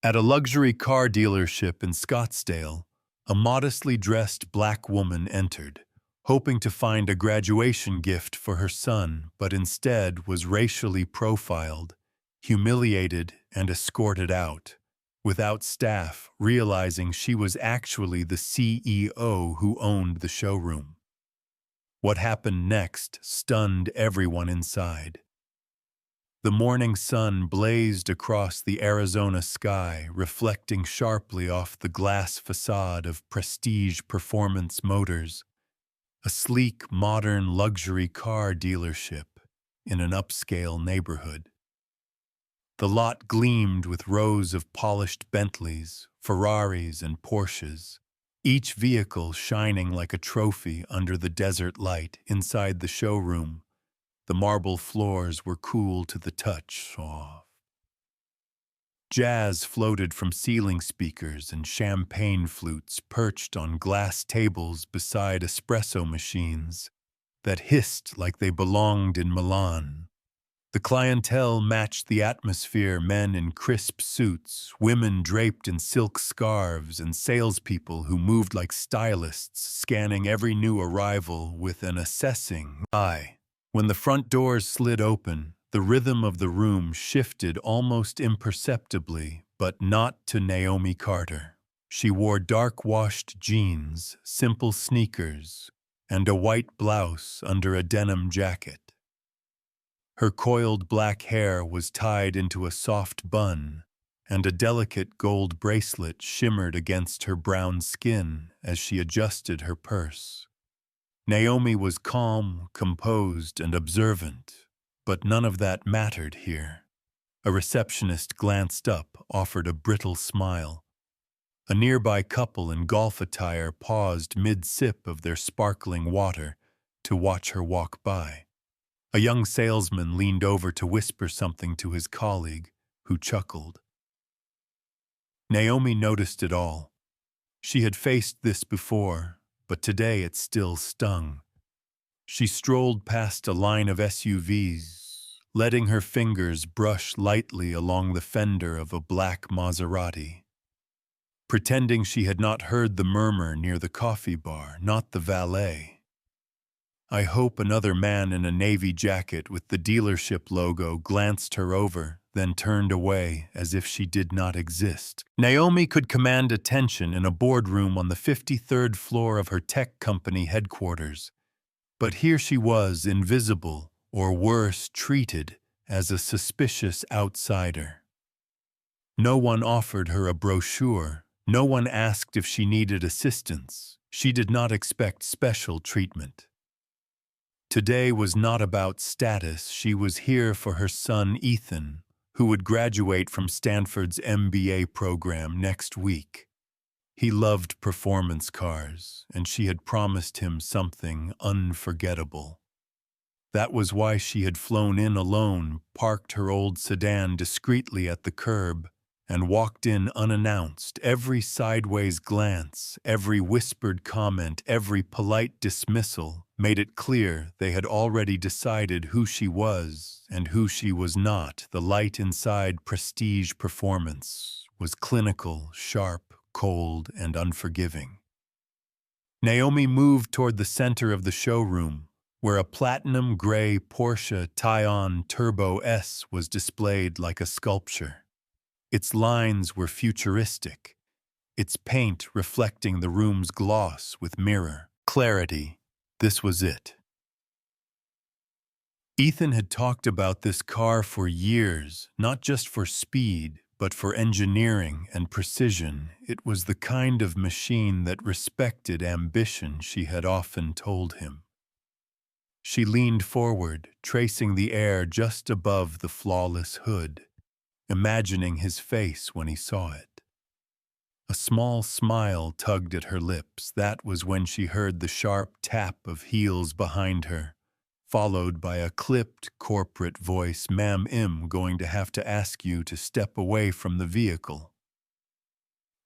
At a luxury car dealership in Scottsdale, a modestly dressed black woman entered, hoping to find a graduation gift for her son, but instead was racially profiled, humiliated, and escorted out, without staff realizing she was actually the CEO who owned the showroom. What happened next stunned everyone inside. The morning sun blazed across the Arizona sky, reflecting sharply off the glass facade of Prestige Performance Motors, a sleek, modern luxury car dealership in an upscale neighborhood. The lot gleamed with rows of polished Bentleys, Ferraris, and Porsches, each vehicle shining like a trophy under the desert light inside the showroom. The marble floors were cool to the touch. Jazz floated from ceiling speakers and champagne flutes perched on glass tables beside espresso machines that hissed like they belonged in Milan. The clientele matched the atmosphere: men in crisp suits, women draped in silk scarves, and salespeople who moved like stylists, scanning every new arrival with an assessing eye. When the front doors slid open, the rhythm of the room shifted almost imperceptibly, but not to Naomi Carter. She wore dark-washed jeans, simple sneakers, and a white blouse under a denim jacket. Her coiled black hair was tied into a soft bun, and a delicate gold bracelet shimmered against her brown skin as she adjusted her purse. Naomi was calm, composed, and observant, but none of that mattered here. A receptionist glanced up, offered a brittle smile. A nearby couple in golf attire paused mid-sip of their sparkling water to watch her walk by. A young salesman leaned over to whisper something to his colleague, who chuckled. Naomi noticed it all. She had faced this before, but today it still stung. She strolled past a line of SUVs, letting her fingers brush lightly along the fender of a black Maserati, pretending she had not heard the murmur near the coffee bar, not the valet. I hope another man in a navy jacket with the dealership logo glanced her over, then turned away as if she did not exist. Naomi could command attention in a boardroom on the 53rd floor of her tech company headquarters, but here she was, invisible, or worse, treated as a suspicious outsider. No one offered her a brochure. No one asked if she needed assistance. She did not expect special treatment. Today was not about status. She was here for her son, Ethan, who would graduate from Stanford's MBA program next week. He loved performance cars, and she had promised him something unforgettable. That was why she had flown in alone, parked her old sedan discreetly at the curb, and walked in unannounced. Every sideways glance, every whispered comment, every polite dismissal made it clear they had already decided who she was and who she was not. The light inside Prestige Performance was clinical, sharp, cold, and unforgiving. Naomi moved toward the center of the showroom, where a platinum gray Porsche Taycan Turbo S was displayed like a sculpture. Its lines were futuristic, its paint reflecting the room's gloss with mirror clarity. This was it. Ethan had talked about this car for years, not just for speed, but for engineering and precision. It was the kind of machine that respected ambition, she had often told him. She leaned forward, tracing the air just above the flawless hood, imagining his face when he saw it. A small smile tugged at her lips. That was when she heard the sharp tap of heels behind her, followed by a clipped corporate voice. "Ma'am, I'm going to have to ask you to step away from the vehicle."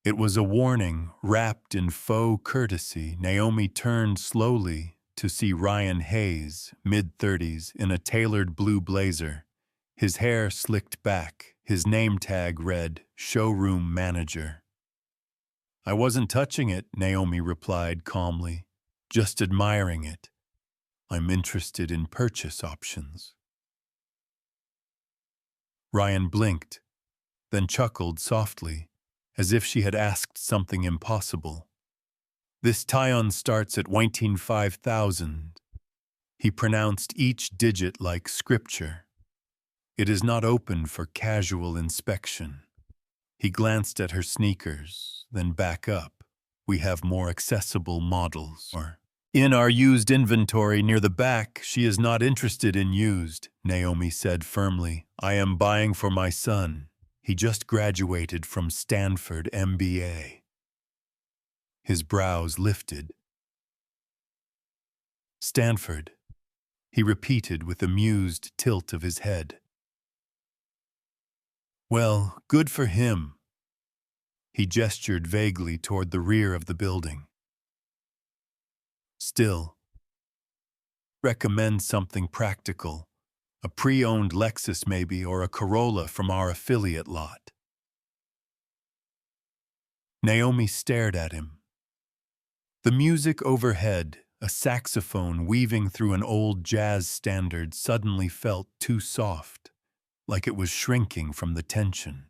It was a warning wrapped in faux courtesy. Naomi turned slowly to see Ryan Hayes, mid-30s, in a tailored blue blazer, his hair slicked back, His name tag read, Showroom Manager. I wasn't touching it, Naomi replied calmly. Just admiring it. I'm interested in purchase options. Ryan blinked, then chuckled softly, as if she had asked something impossible. This tie-on starts at 5,000. He pronounced each digit like scripture. It is not open for casual inspection. He glanced at her sneakers, then back up. We have more accessible models. In our used inventory near the back, she is not interested in used, Naomi said firmly. I am buying for my son. He just graduated from Stanford MBA. His brows lifted. Stanford, he repeated with amused tilt of his head. Well, good for him. He gestured vaguely toward the rear of the building. Still, recommend something practical. A pre-owned Lexus maybe, or a Corolla from our affiliate lot. Naomi stared at him. The music overhead, a saxophone weaving through an old jazz standard, suddenly felt too soft, like it was shrinking from the tension.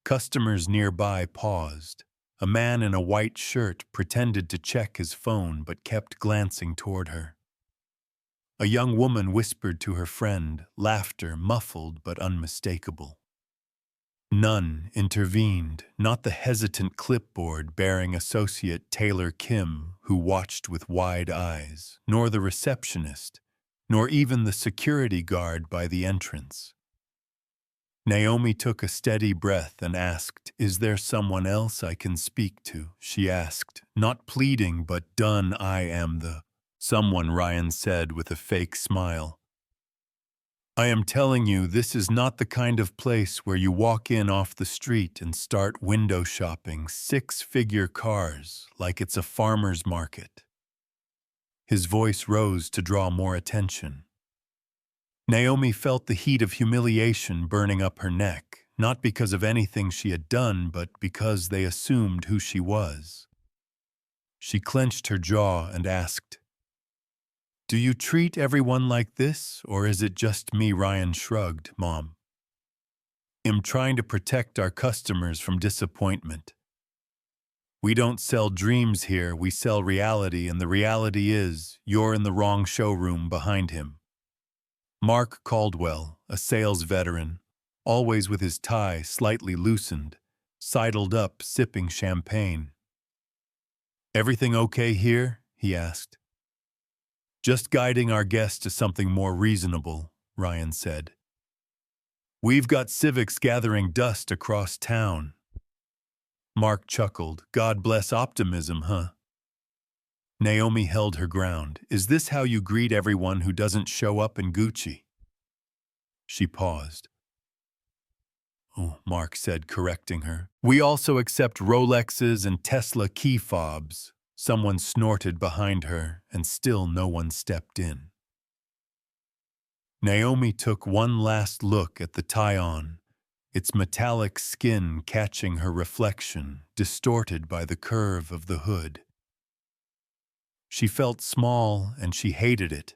Customers nearby paused. A man in a white shirt pretended to check his phone but kept glancing toward her. A young woman whispered to her friend, laughter muffled but unmistakable. None intervened, not the hesitant clipboard bearing associate Taylor Kim, who watched with wide eyes, nor the receptionist, nor even the security guard by the entrance. Naomi took a steady breath and asked, Is there someone else I can speak to? She asked, not pleading but done. I am the someone, Ryan said with a fake smile. I am telling you, this is not the kind of place where you walk in off the street and start window shopping 6-figure cars like it's a farmer's market. His voice rose to draw more attention. Naomi felt the heat of humiliation burning up her neck, not because of anything she had done, but because they assumed who she was. She clenched her jaw and asked, Do you treat everyone like this, or is it just me? Ryan shrugged. Mom, I'm trying to protect our customers from disappointment. We don't sell dreams here, we sell reality, and the reality is, you're in the wrong showroom behind him. Mark Caldwell, a sales veteran, always with his tie slightly loosened, sidled up sipping champagne. Everything okay here? He asked. Just guiding our guests to something more reasonable, Ryan said. We've got civics gathering dust across town. Mark chuckled. God bless optimism, huh? Naomi held her ground. Is this how you greet everyone who doesn't show up in Gucci? She paused. Oh, Mark said, correcting her. We also accept Rolexes and Tesla key fobs. Someone snorted behind her, and still no one stepped in. Naomi took one last look at the tie-on, its metallic skin catching her reflection, distorted by the curve of the hood. She felt small, and she hated it.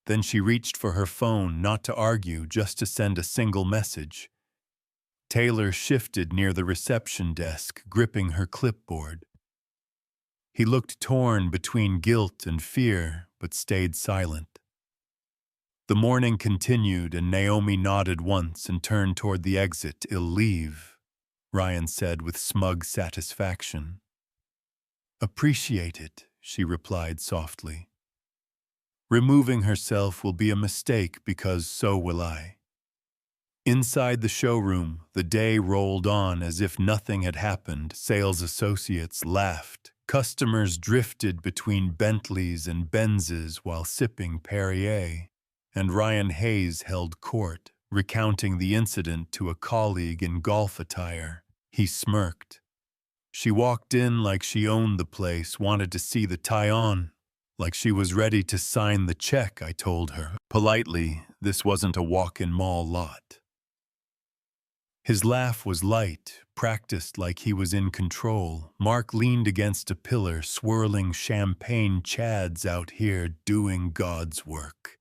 Then she reached for her phone, not to argue, just to send a single message. Taylor shifted near the reception desk, gripping her clipboard. He looked torn between guilt and fear, but stayed silent. The morning continued, and Naomi nodded once and turned toward the exit. I'll leave, Ryan said with smug satisfaction. Appreciate it, she replied softly. Removing herself will be a mistake because so will I. Inside the showroom, the day rolled on as if nothing had happened. Sales associates laughed. Customers drifted between Bentleys and Benzes while sipping Perrier. And Ryan Hayes held court, recounting the incident to a colleague in golf attire. He smirked. She walked in like she owned the place, wanted to see the tie-on. Like she was ready to sign the check, I told her. Politely, this wasn't a walk-in mall lot. His laugh was light, practiced like he was in control. Mark leaned against a pillar, swirling champagne. Chad's out here doing God's work,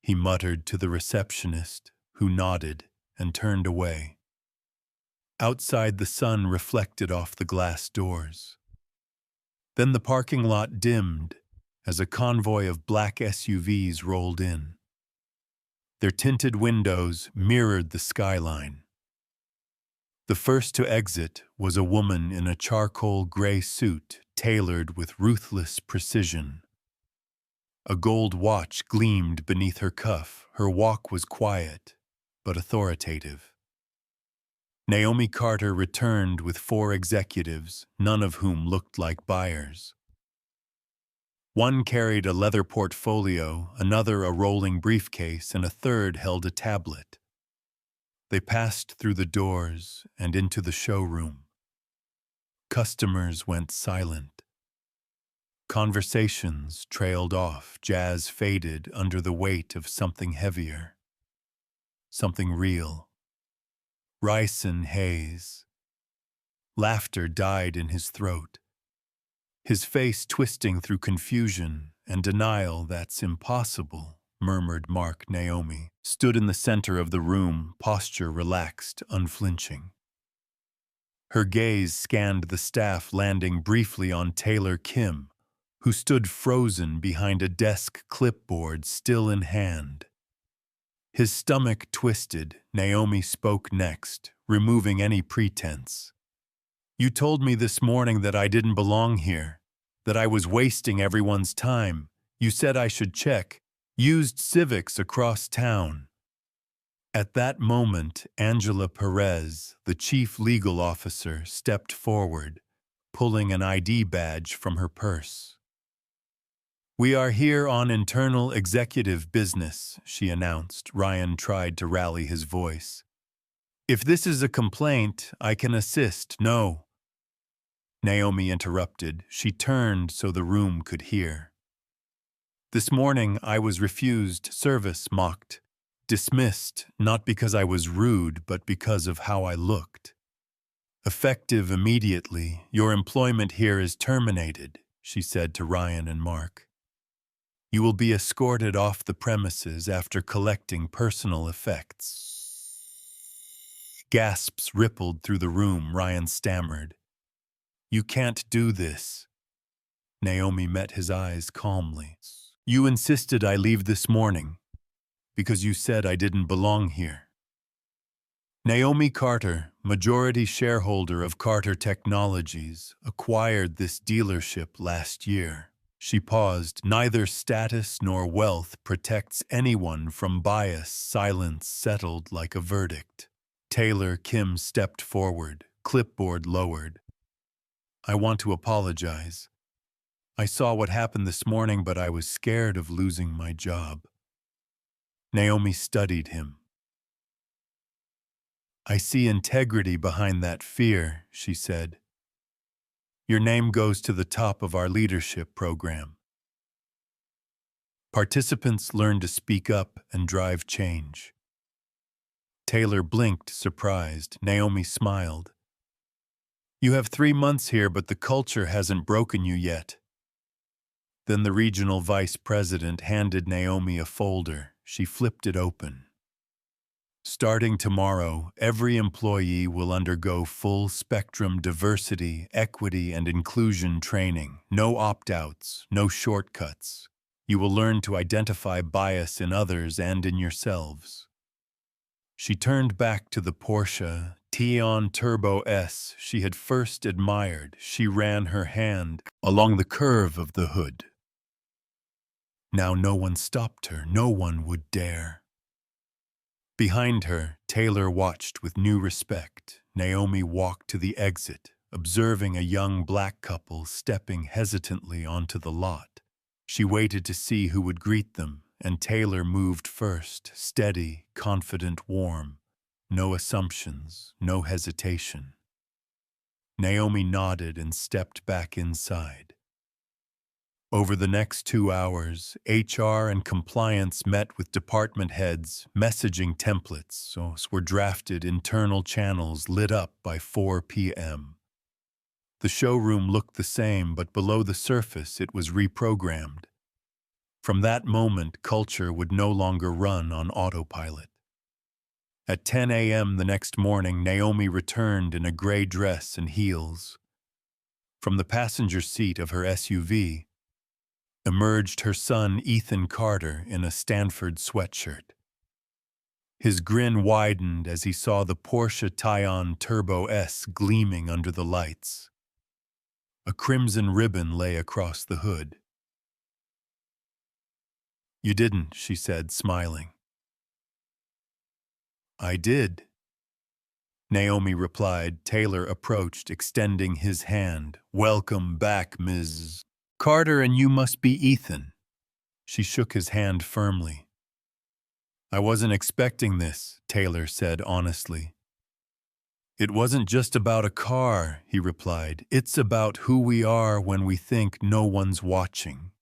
he muttered to the receptionist, who nodded and turned away. Outside, the sun reflected off the glass doors. Then the parking lot dimmed as a convoy of black SUVs rolled in. Their tinted windows mirrored the skyline. The first to exit was a woman in a charcoal gray suit tailored with ruthless precision. A gold watch gleamed beneath her cuff. Her walk was quiet, but authoritative. Naomi Carter returned with 4 executives, none of whom looked like buyers. One carried a leather portfolio, another a rolling briefcase, and a third held a tablet. They passed through the doors and into the showroom. Customers went silent. Conversations trailed off, jazz faded under the weight of something heavier, something real. Rice and haze. Laughter died in his throat. His face twisting through confusion and denial. That's impossible, murmured Mark. Naomi stood in the center of the room, posture relaxed, unflinching. Her gaze scanned the staff, landing briefly on Taylor Kim, who stood frozen behind a desk, clipboard still in hand. His stomach twisted. Naomi spoke next, removing any pretense. You told me this morning that I didn't belong here, that I was wasting everyone's time. You said I should check used civics across town. At that moment, Angela Perez, the chief legal officer, stepped forward, pulling an ID badge from her purse. We are here on internal executive business, she announced. Ryan tried to rally his voice. If this is a complaint, I can assist. No. Naomi interrupted. She turned so the room could hear. This morning I was refused service, mocked, dismissed, not because I was rude, but because of how I looked. Effective immediately, your employment here is terminated, she said to Ryan and Mark. You will be escorted off the premises after collecting personal effects. Gasps rippled through the room. Ryan stammered. You can't do this. Naomi met his eyes calmly. You insisted I leave this morning because you said I didn't belong here. Naomi Carter, majority shareholder of Carter Technologies, acquired this dealership last year. She paused. Neither status nor wealth protects anyone from bias. Silence settled like a verdict. Taylor Kim stepped forward, clipboard lowered. I want to apologize. I saw what happened this morning, but I was scared of losing my job. Naomi studied him. I see integrity behind that fear, she said. Your name goes to the top of our leadership program. Participants learn to speak up and drive change. Taylor blinked, surprised. Naomi smiled. You have 3 months here, but the culture hasn't broken you yet. Then the regional vice president handed Naomi a folder. She flipped it open. Starting tomorrow, every employee will undergo full-spectrum diversity, equity, and inclusion training. No opt-outs, no shortcuts. You will learn to identify bias in others and in yourselves. She turned back to the Porsche Tiguan Turbo S she had first admired. She ran her hand along the curve of the hood. Now no one stopped her. No one would dare. Behind her, Taylor watched with new respect. Naomi walked to the exit, observing a young black couple stepping hesitantly onto the lot. She waited to see who would greet them, and Taylor moved first, steady, confident, warm. No assumptions, no hesitation. Naomi nodded and stepped back inside. Over the next 2 hours, HR and compliance met with department heads, messaging templates were drafted, internal channels lit up by 4 p.m. The showroom looked the same, but below the surface it was reprogrammed. From that moment, culture would no longer run on autopilot. At 10 a.m. the next morning, Naomi returned in a gray dress and heels. From the passenger seat of her SUV emerged her son Ethan Carter in a Stanford sweatshirt. His grin widened as he saw the Porsche Taycan Turbo S gleaming under the lights. A crimson ribbon lay across the hood. "You didn't," she said, smiling. "I did," Naomi replied. Taylor approached, extending his hand. "Welcome back, Ms. Carter, and you must be Ethan." She shook his hand firmly. "I wasn't expecting this," Taylor said honestly. "It wasn't just about a car," he replied. "It's about who we are when we think no one's watching."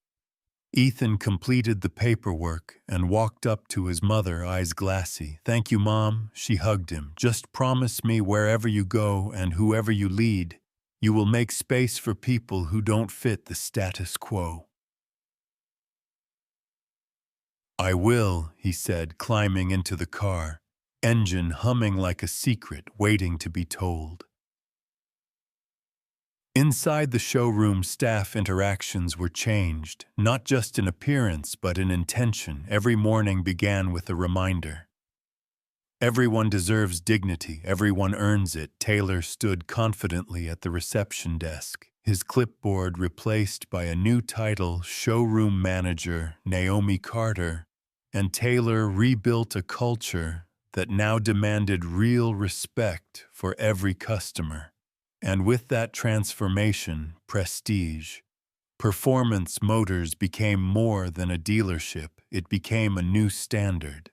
Ethan completed the paperwork and walked up to his mother, eyes glassy. "Thank you, Mom," she hugged him. "Just promise me wherever you go and whoever you lead, you will make space for people who don't fit the status quo." "I will," he said, climbing into the car, engine humming like a secret waiting to be told. Inside the showroom, staff interactions were changed, not just in appearance but in intention. Every morning began with a reminder. Everyone deserves dignity, everyone earns it. Taylor stood confidently at the reception desk, his clipboard replaced by a new title, Showroom Manager Naomi Carter, and Taylor rebuilt a culture that now demanded real respect for every customer. And with that transformation, prestige. Performance Motors became more than a dealership. It became a new standard.